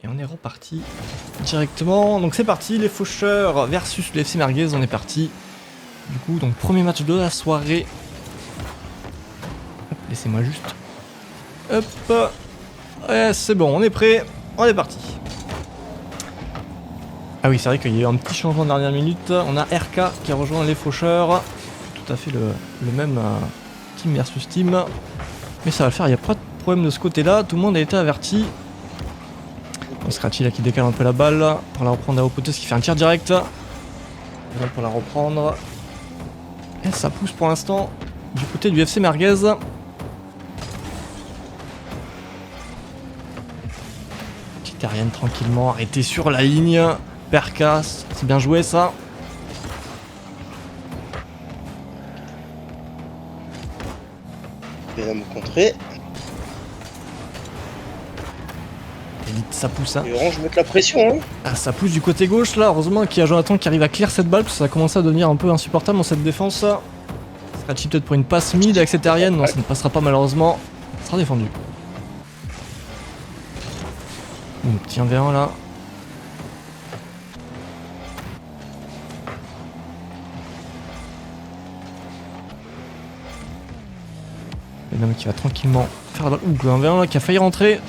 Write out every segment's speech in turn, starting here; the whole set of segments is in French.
Et on est reparti directement. Donc c'est parti, les faucheurs versus le FC Merguez, on est parti. Du coup, donc premier match de la soirée. Laissez-moi juste. Hop. Ouais, c'est bon, on est prêt. On est parti. Ah oui, c'est vrai qu'il y a eu un petit changement de dernière minute. On a RK qui a rejoint les faucheurs. Tout à fait le même team versus team. Mais ça va le faire, il n'y a pas de problème de ce côté-là. Tout le monde a été averti. Scratchy là qui décale un peu la balle pour la reprendre à Opotos qui fait un tir direct. Pour la reprendre. Et ça pousse pour l'instant du côté du FC Merguez. Petite aérienne tranquillement arrêtée sur la ligne. Percas, c'est bien joué ça. Il va me contrer. Vite, ça pousse. Hein. Et Orange met la pression. Hein. Ah, ça pousse du côté gauche là. Heureusement qu'il y a Jonathan qui arrive à clear cette balle parce que ça a commencé à devenir un peu insupportable dans cette défense. Scratchy peut-être pour une passe mid avec cette aérienne. Non, ça ne passera pas malheureusement. Ça sera défendu. Petit 1v1 là. L'homme qui va tranquillement faire la balle. Ouh, le 1v1 là qui a failli rentrer.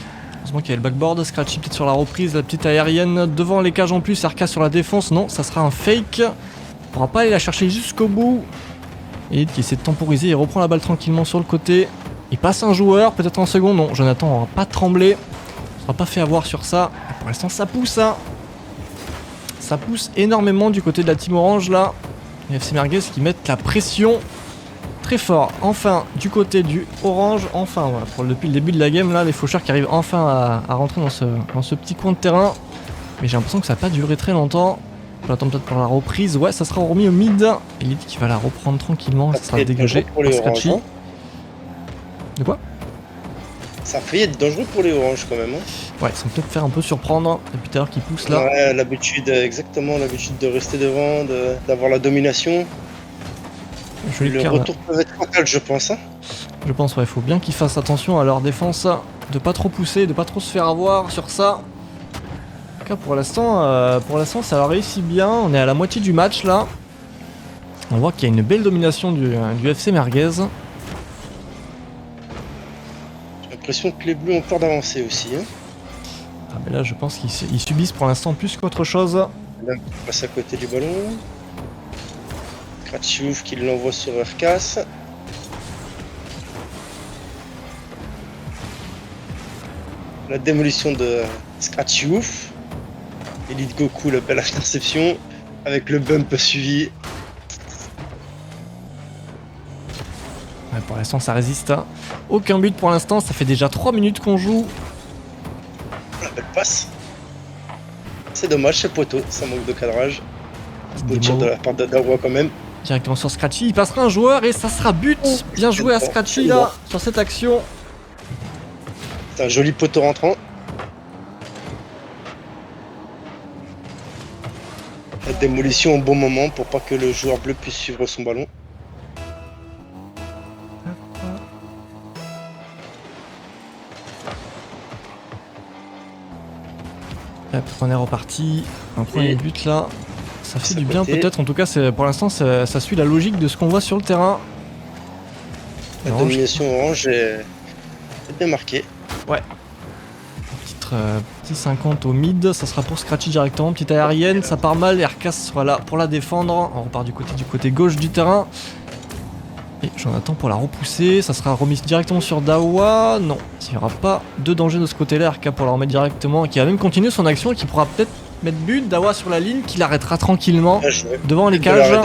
Heureusement qu'il y avait le backboard. Scratchy peut-être sur la reprise. La petite aérienne devant les cages en plus. RK sur la défense. Non, ça sera un fake. On pourra pas aller la chercher jusqu'au bout. Et qui essaie de temporiser. Il reprend la balle tranquillement sur le côté. Il passe un joueur. Peut-être en seconde. Non, Jonathan n'aura pas tremblé. On sera pas fait avoir sur ça. Et pour l'instant, ça pousse. Hein. Ça pousse énormément du côté de la team orange là. Les FC Merguez qui mettent la pression. Très fort, enfin du côté du orange, enfin voilà, depuis le début de la game là, les faucheurs qui arrivent enfin à rentrer dans ce petit coin de terrain. Mais j'ai l'impression que ça va pas durer très longtemps. On va attendre peut-être pour la reprise, ouais ça sera remis au mid. Elite qui va la reprendre tranquillement, ça sera dégagé par Scratchy. Hein. De quoi? Ça a failli être dangereux pour les oranges quand même. Hein. Ouais, ça va peut-être faire un peu surprendre depuis tout à l'heure qui pousse là. Ouais, l'habitude, exactement, l'habitude de rester devant, d'avoir la domination. Le retour peut être fatal, je pense. Hein. Je pense, ouais, il faut bien qu'ils fassent attention à leur défense, de pas trop pousser, de pas trop se faire avoir sur ça. En tout cas, pour l'instant, ça leur réussit bien. On est à la moitié du match là. On voit qu'il y a une belle domination du FC Merguez. J'ai l'impression que les bleus ont peur d'avancer aussi. Hein. Ah, mais là, je pense qu'ils subissent pour l'instant plus qu'autre chose. Là, on passe à côté du ballon. Kratchiouf qui l'envoie sur Erkas. La démolition de Scratchiouf. Elite Goku, la belle interception. Avec le bump suivi. Ouais, pour l'instant, ça résiste. Hein. Aucun but pour l'instant. Ça fait déjà 3 minutes qu'on joue. La belle passe. C'est dommage, c'est poteau. Ça manque de cadrage. Beau tir de la part d'Adawa quand même. Directement sur Scratchy, il passera un joueur et ça sera but. Bien joué à Scratchy là, sur cette action. C'est un joli poteau rentrant. La démolition au bon moment pour pas que le joueur bleu puisse suivre son ballon. Hop, on est reparti. Un premier but là. Ça fait du bien peut-être, en tout cas pour l'instant ça suit la logique de ce qu'on voit sur le terrain. La domination orange est bien marquée. Ouais. Petit 50 au mid, ça sera pour Scratchy directement, petite aérienne, ça part mal, RK sera là pour la défendre. On repart du côté gauche du terrain. Et j'en attends pour la repousser, ça sera remis directement sur Dawa. Non, il n'y aura pas de danger de ce côté-là, RK pour la remettre directement, qui va même continuer son action et qui pourra peut-être mettre but, Dawa sur la ligne, qui l'arrêtera tranquillement devant les cages. Un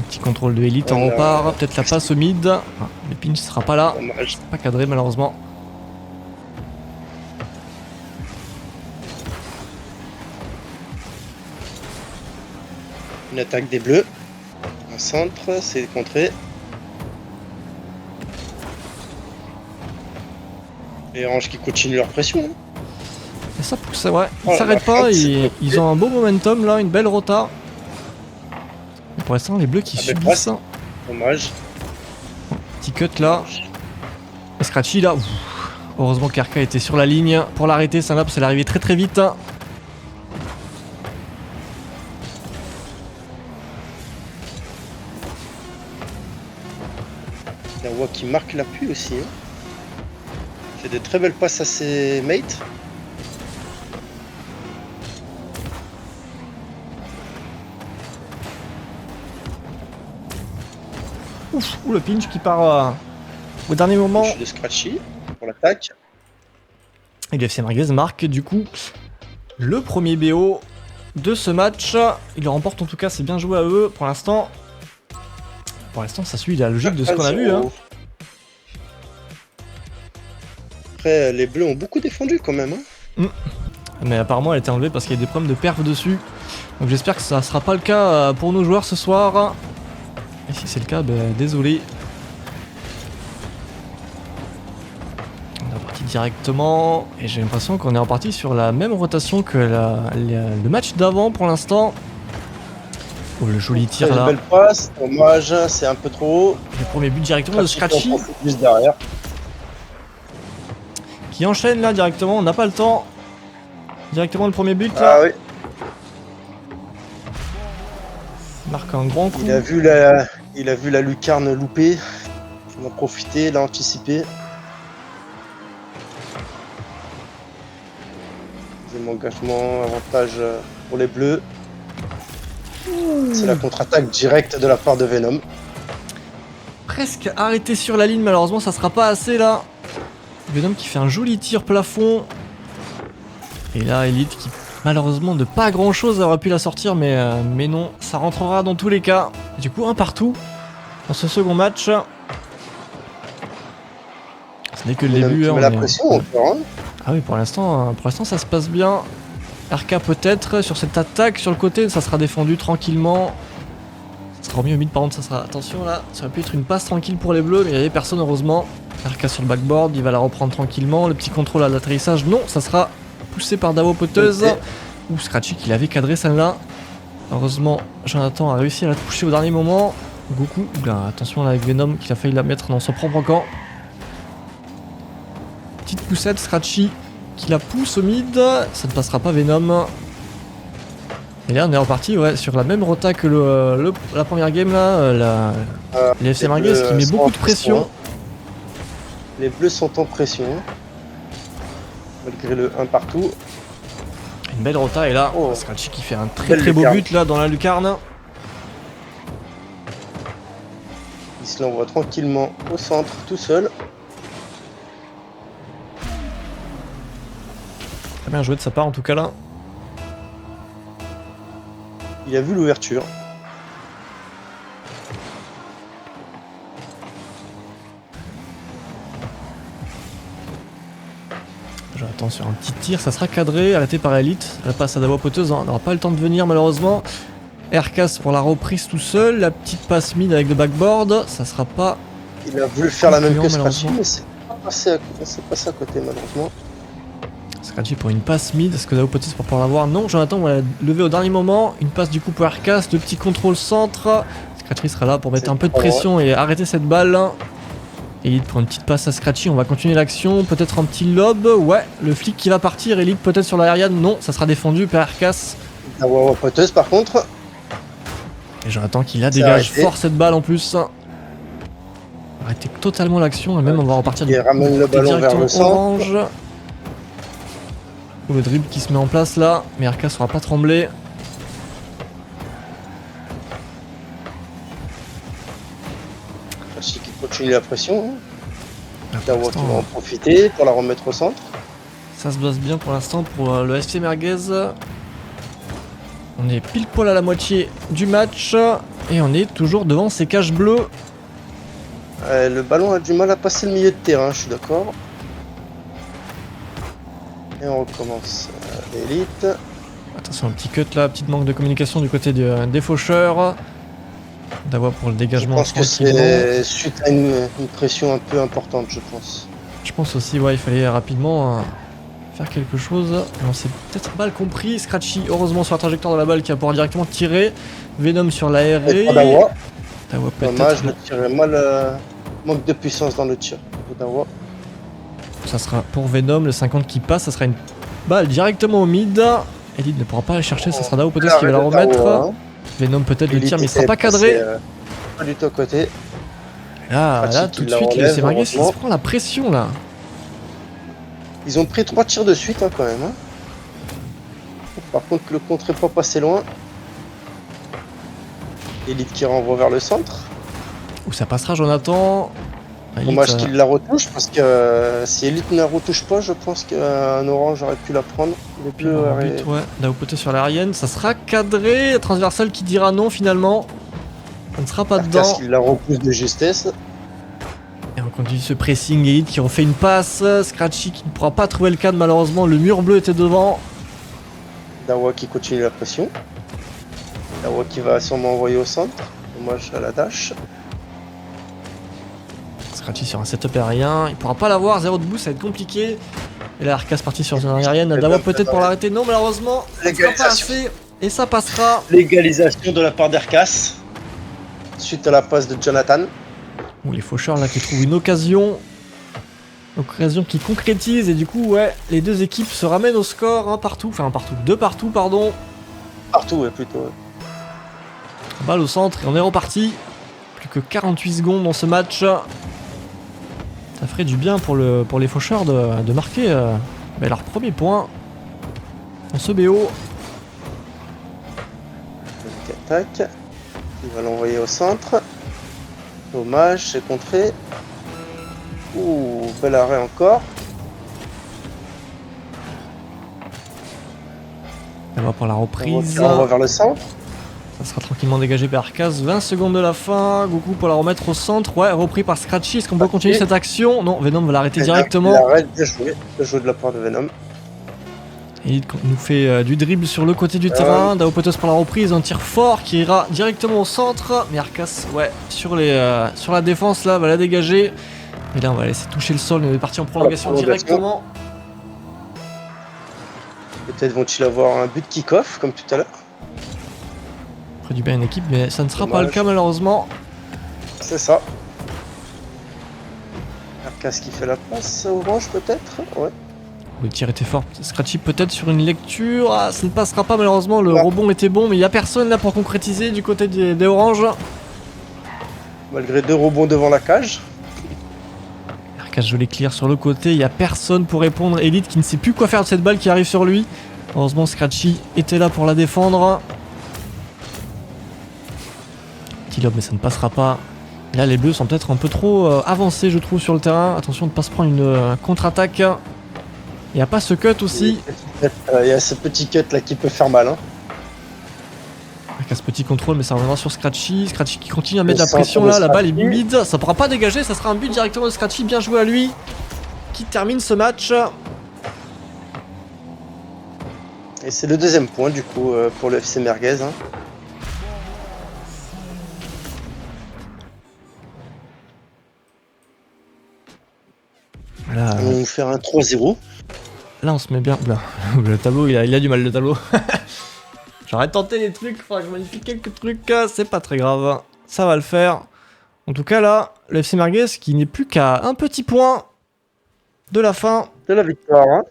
petit contrôle de Elite, on repart, peut-être la passe au mid. Ah, le pinch sera pas là, pas cadré malheureusement. Une attaque des bleus. Un centre, c'est contré. Les oranges qui continuent leur pression. Hein. Et ça pousse, ouais. Ils s'arrêtent pas, ils ont un beau momentum là, une belle rota. Et pour l'instant, les bleus qui subissent. Dommage. Petit cut là. Et Scratchy là. Heureusement qu'RK était sur la ligne pour l'arrêter, ça c'est arrivé très très vite. Dawa qui marque l'appui aussi. Hein. Il fait de très belles passes à ses mates. Ouf, le pinch qui part au dernier moment. Touche de Scratchy pour l'attaque. Et le FC Merguez marque du coup le premier BO de ce match. Il le remporte en tout cas, c'est bien joué à eux pour l'instant. Pour l'instant, ça suit la logique de ce qu'on a vu. Hein. Après, les bleus ont beaucoup défendu quand même. Hein. Mais apparemment, elle était enlevée parce qu'il y a des problèmes de perf dessus. Donc j'espère que ça sera pas le cas pour nos joueurs ce soir. Et si c'est le cas, ben, désolé. On est reparti directement. Et j'ai l'impression qu'on est reparti sur la même rotation que le match d'avant pour l'instant. Oh, le joli tir là. Une belle passe, dommage, c'est un peu trop haut. Le premier but directement de Scratchy. Juste derrière. Qui enchaîne là directement, on n'a pas le temps. Directement le premier but là. Ah oui. Il marque un grand coup. Il a vu la lucarne loupée. Il en a profité, il a anticipé. Deuxième engagement, avantage pour les bleus. C'est la contre-attaque directe de la part de Venom. Presque arrêté sur la ligne, malheureusement ça sera pas assez là. Venom qui fait un joli tir plafond. Et là Elite qui malheureusement de pas grand chose aurait pu la sortir, mais non, ça rentrera dans tous les cas. Et du coup un partout dans ce second match. Ce n'est que le début. Hein, la pression encore. Hein. Ah oui, pour l'instant ça se passe bien. RK peut-être sur cette attaque sur le côté, ça sera défendu tranquillement. Ça sera remis au mid par contre, ça sera. Attention là, ça aurait pu être une passe tranquille pour les bleus, mais il n'y avait personne heureusement. RK sur le backboard, il va la reprendre tranquillement. Le petit contrôle à l'atterrissage, non, ça sera poussé par Dawa Poteuse. Ou Scratchy qui l'avait cadré celle-là. Heureusement, Jonathan a réussi à la toucher au dernier moment. Goku, oula, attention là avec Venom qui a failli la mettre dans son propre camp. Petite poussette, Scratchy qui la pousse au mid, ça ne passera pas Venom. Et là on est reparti ouais, sur la même rota que la première game là, les FC Merguez qui met beaucoup de pression. Les bleus sont en pression, malgré le 1 partout. Une belle rota et là, Scratchy qui fait un très beau but là dans la lucarne. Il se l'envoie tranquillement au centre tout seul. Très bien joué de sa part en tout cas là. Il a vu l'ouverture. J'attends sur un petit tir, ça sera cadré, arrêté par Elite. La passe à Dawa Poteuse, on n'aura pas le temps de venir malheureusement. RKS pour la reprise tout seul, la petite passe mid avec le backboard, ça sera pas. Il a voulu faire la même que Scratchy, mais c'est passé à côté malheureusement. Scratchy pour une passe mid, est-ce que Dawa Poteuse pour pouvoir l'avoir? Non, Jonathan va la lever au dernier moment. Une passe du coup pour RKS, de petits contrôles centre. Scratchy sera là pour mettre un peu de pression et arrêter cette balle. Elite pour une petite passe à Scratchy, on va continuer l'action, peut-être un petit lob, ouais, le flic qui va partir, Elite peut-être sur l'aérienne, non, ça sera défendu par RKS. Dawa Poteuse par contre. Et Jonathan qui la dégage fort cette balle en plus. Arrêter totalement l'action et même on va repartir du ramène le ballon vers le centre. Orange. Ou le dribble qui se met en place là, mais RKS sera pas tremblé. Scratchy qui continue la pression. Dawa qui va en profiter pour la remettre au centre. Ça se passe bien pour l'instant pour le FC Merguez. On est pile poil à la moitié du match et on est toujours devant ces cages bleues. Le ballon a du mal à passer le milieu de terrain, je suis d'accord. Et on recommence. Elite. Attention, un petit cut là, petit manque de communication du côté des faucheurs. Dawa pour le dégagement. Je pense que c'est suite à une pression un peu importante, je pense. Je pense aussi, ouais, il fallait rapidement faire quelque chose. On s'est peut-être mal compris. Scratchy, heureusement sur la trajectoire de la balle qui va pouvoir directement tirer. Venom sur l'aéré. Dawa peut-être. Dommage, le tir est mal. Manque de puissance dans le tir de Dawa. Ça sera pour Venom, le 50 qui passe, ça sera une balle directement au mid. Elite ne pourra pas aller chercher, ça sera Dao peut-être qui va la remettre. Venom peut-être le tir mais il sera pas cadré. Pas du tout à côté. Là tout de suite le FC Margues qui se prend la pression là. Ils ont pris 3 tirs de suite hein, quand même. Hein. Par contre le contre est pas passé loin. Elite qui renvoie vers le centre. Où ça passera Jonathan. Dommage qu'il la retouche parce que si Elite ne la retouche pas, je pense qu'un orange aurait pu la prendre. Le bleu but, ouais. Dao peut-être sur l'aérienne, ça sera cadré. Transversal qui dira non finalement. Ça ne sera pas dedans. Parce qu'il la repousse de justesse. Et on continue ce pressing. Elite qui refait une passe. Scratchy qui ne pourra pas trouver le cadre malheureusement. Le mur bleu était devant. Dawa qui continue la pression. Dawa qui va sûrement envoyer au centre. Dommage à la dash. Scratchy sur un setup aérien. Il pourra pas l'avoir. 0 de boost, ça va être compliqué. Et là, Arcas parti sur une aérienne. Dawa peut-être pour l'arrêter. Non, malheureusement. Ça sera pas assez. Et ça passera. Légalisation de la part d'Arcas. Suite à la passe de Jonathan. Ou les faucheurs là qui trouvent une occasion. Occasion qui concrétise. Et du coup, ouais, les deux équipes se ramènent au score. Un partout. Enfin, un partout. Deux partout, pardon. Partout, ouais, plutôt. Ouais. Balle au centre. Et on est reparti. Plus que 48 secondes dans ce match. Ça ferait du bien pour les faucheurs de marquer leur premier point dans ce BO. Attaque. Il va l'envoyer au centre. Dommage, c'est contré. Ouh, bel arrêt encore. On va pour la reprise. On va vers le centre. Ça sera tranquillement dégagé par Arcas. 20 secondes de la fin. Goku pour la remettre au centre. Ouais, repris par Scratchy. Est-ce qu'on peut continuer cette action? Non, Venom va l'arrêter directement. Il arrête de jouer. De jouer de la part de Venom. Il nous fait du dribble sur le côté du terrain. Dao Potos pour la reprise. Un tir fort qui ira directement au centre. Mais Arcas, ouais, sur la défense là, va la dégager. Et là, on va laisser toucher le sol. On est parti en prolongation directement. Peut-être vont-ils avoir un but kick-off comme tout à l'heure. Ferait du bien à une équipe, mais ça ne sera pas le cas malheureusement. C'est ça. Arcas qui fait la passe orange peut-être. Ouais. Le tir était fort. Scratchy peut-être sur une lecture. Ah, ça ne passera pas malheureusement. Le rebond était bon, mais il n'y a personne là pour concrétiser du côté des oranges. Malgré 2 rebonds devant la cage. Arcas joli clear sur le côté. Il n'y a personne pour répondre. Elite qui ne sait plus quoi faire de cette balle qui arrive sur lui. Heureusement, Scratchy était là pour la défendre. Petit lob, mais ça ne passera pas. Là, les bleus sont peut-être un peu trop avancés, je trouve, sur le terrain. Attention de ne pas se prendre une contre-attaque. Il n'y a pas ce cut aussi. Il y a ce petit cut là qui peut faire mal. Hein. Avec ce petit contrôle, mais ça reviendra sur Scratchy. Scratchy qui continue à mettre la pression là. La balle est mid. Ça pourra pas dégager. Ça sera un but directement de Scratchy. Bien joué à lui. Qui termine ce match. Et c'est le deuxième point du coup pour le FC Merguez. Hein. Là, on va faire un 3-0. Là on se met bien. Là, le tableau il a du mal le tableau. J'aurais tenté des trucs, faudra que je modifie quelques trucs, c'est pas très grave. Ça va le faire. En tout cas là, le FC Merguez qui n'est plus qu'à un petit point de la fin. De la victoire. Hein.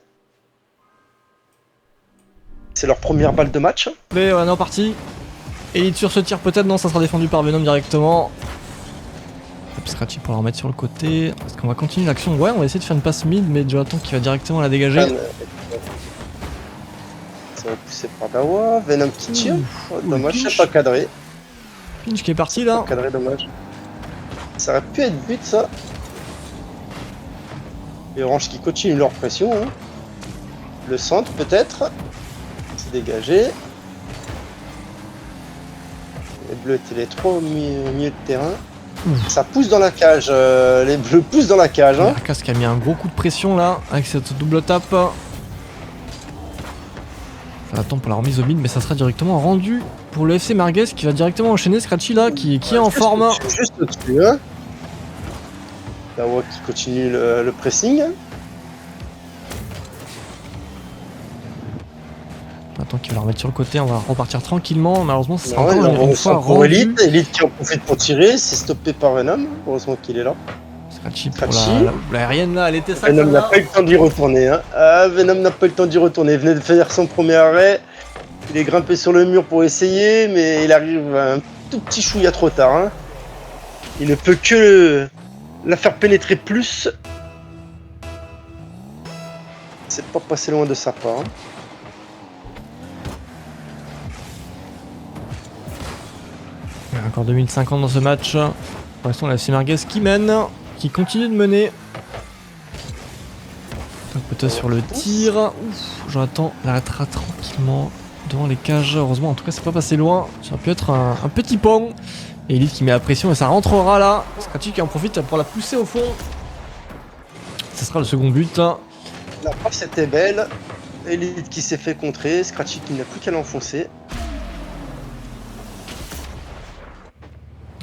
C'est leur première balle de match. Mais ouais, on est parti. Et sur ce tir peut-être, non, ça sera défendu par Venom directement. Scratchy pour la remettre sur le côté. Est-ce qu'on va continuer l'action? Ouais, on va essayer de faire une passe mid, mais Jonathan qui va directement la dégager. Ça va pousser par Dawa. Venom qui tire. Dommage, c'est pas cadré. Pinch qui est parti là. Pas cadré, dommage. Ça aurait pu être but ça. Les oranges qui continuent leur pression. Hein. Le centre peut-être. C'est dégagé. Les bleus étaient les 3 au milieu de terrain. Ça pousse dans la cage, les bleus poussent dans la cage. Hein. Arcas qui a mis un gros coup de pression là, avec cette double tape. Ça attend pour la remise au mid, mais ça sera directement rendu pour le FC Merguez qui va directement enchaîner Scratchy là, qui est en forme. Juste au-dessus. Hein. Dawa qui continue le pressing. Attends qu'il va la remettre sur le côté, on va repartir tranquillement. Malheureusement, ça sera ouais, encore une fois rendu. Elite qui en profite pour tirer, c'est stoppé par Venom. Heureusement qu'il est là. Scratchy pour Scratchy. l'aérienne là, elle était ça. Venom n'a pas eu le temps d'y retourner. Hein. Ah, Venom n'a pas eu le temps d'y retourner. Il venait de faire son premier arrêt. Il est grimpé sur le mur pour essayer, mais il arrive un tout petit chouïa trop tard. Hein. Il ne peut que la faire pénétrer plus. C'est pas passé loin de sa part. Hein. Il y a encore 2050 dans ce match. Pour l'instant, la FC Merguez qui mène, qui continue de mener. Donc peut-être sur le tir. Ouf, Jonathan l'arrêtera tranquillement devant les cages. Heureusement, en tout cas, c'est pas passé loin. Ça aurait pu être un petit pont. Et Elite qui met la pression et ça rentrera là. Scratchy qui en profite pour la pousser au fond. Ce sera le second but. La passe était belle. Elite qui s'est fait contrer. Scratchy qui n'a plus qu'à l'enfoncer.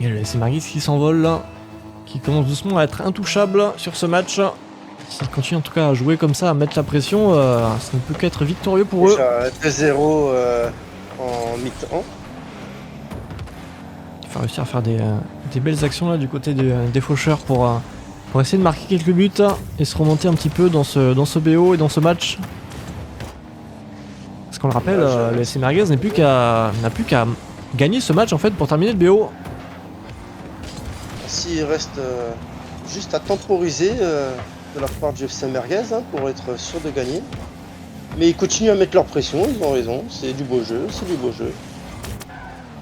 Et le FC Merguez qui s'envole là, qui commence doucement à être intouchable sur ce match. S'il continue en tout cas à jouer comme ça, à mettre la pression, ça ne peut qu'être victorieux pour eux. Déjà 2-0 en mi-temps. Il faut réussir à faire des belles actions là du côté des faucheurs pour essayer de marquer quelques buts et se remonter un petit peu dans ce BO et dans ce match. Parce qu'on le rappelle, le FC Merguez n'a plus qu'à gagner ce match en fait pour terminer le BO. S'il reste juste à temporiser de la part du FC Merguez hein, pour être sûr de gagner. Mais ils continuent à mettre leur pression, ils ont raison, c'est du beau jeu, c'est du beau jeu.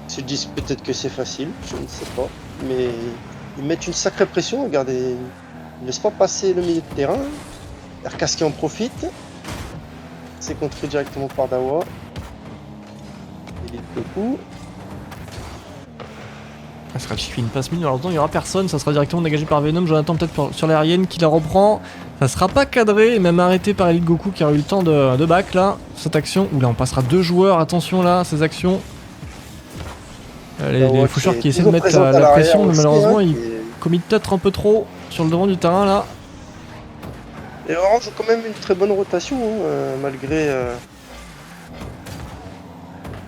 Ils se disent peut-être que c'est facile, je ne sais pas. Mais ils mettent une sacrée pression, regardez, ils ne laissent pas passer le milieu de terrain. RKS qui en profite. C'est contré directement par Dawa. Il est le coup. Scratchy fait une passe mine, malheureusement il n'y aura personne, ça sera directement dégagé par Venom. Jonathan peut-être sur l'aérienne qui la reprend. Ça sera pas cadré et même arrêté par Elite Goku qui a eu le temps de back là. Cette action, oula on passera 2 joueurs, attention là, ces actions. Les faucheurs qui essaient de mettre la pression, mais malheureusement ils commettent peut-être un peu trop sur le devant du terrain là. Et Orange a quand même une très bonne rotation, hein, malgré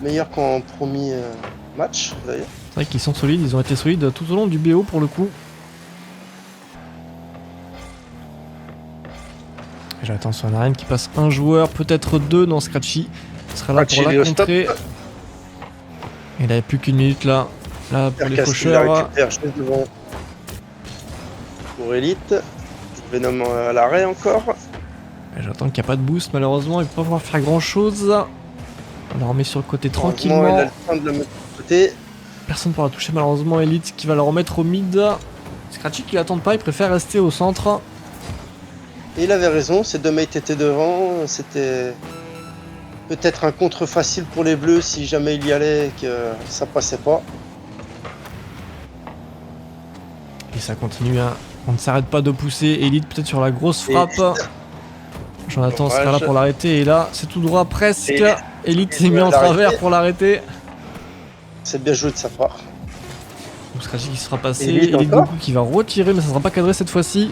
meilleur qu'en premier match d'ailleurs. C'est vrai qu'ils sont solides, ils ont été solides tout au long du BO pour le coup. J'attends sur une arène qui passe un joueur, peut-être 2 dans Scratchy. Il sera là pour la contrer. Et il n'avait plus qu'une minute là. Là pour les faucheurs. Pour Elite. Venom à l'arrêt encore. J'attends qu'il n'y a pas de boost malheureusement, il ne peut pas pouvoir faire grand chose. On la remet sur le côté tranquillement. Il a le temps de la mettre de côté. Personne pour la toucher malheureusement. Elite qui va la remettre au mid. Scratchy qui l'attend pas, il préfère rester au centre. Et il avait raison, ces deux mates étaient devant. C'était peut-être un contre facile pour les bleus si jamais il y allait et que ça passait pas. Et ça continue, hein. On ne s'arrête pas de pousser. Elite peut-être sur la grosse frappe. Jonathan sera là pour l'arrêter. Et là, c'est tout droit presque. Elite s'est mis en travers pour l'arrêter. C'est bien joué de sa part. Scratchy qui sera passé. Elite Goku qui va retirer, mais ça ne sera pas cadré cette fois-ci.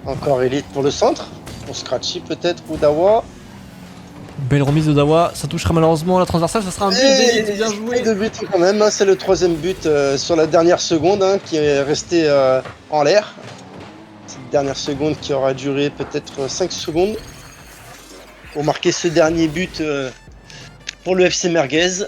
Encore Elite pour le centre. Pour Scratchy peut-être ou Dawa. Belle remise de Dawa. Ça touchera malheureusement la transversale. Ça sera un but d'Elite. Bien joué. De but quand même. Hein, c'est le troisième but sur la dernière seconde hein, qui est resté en l'air. Cette dernière seconde qui aura duré peut-être 5 secondes. Pour marquer ce dernier but pour le FC Merguez.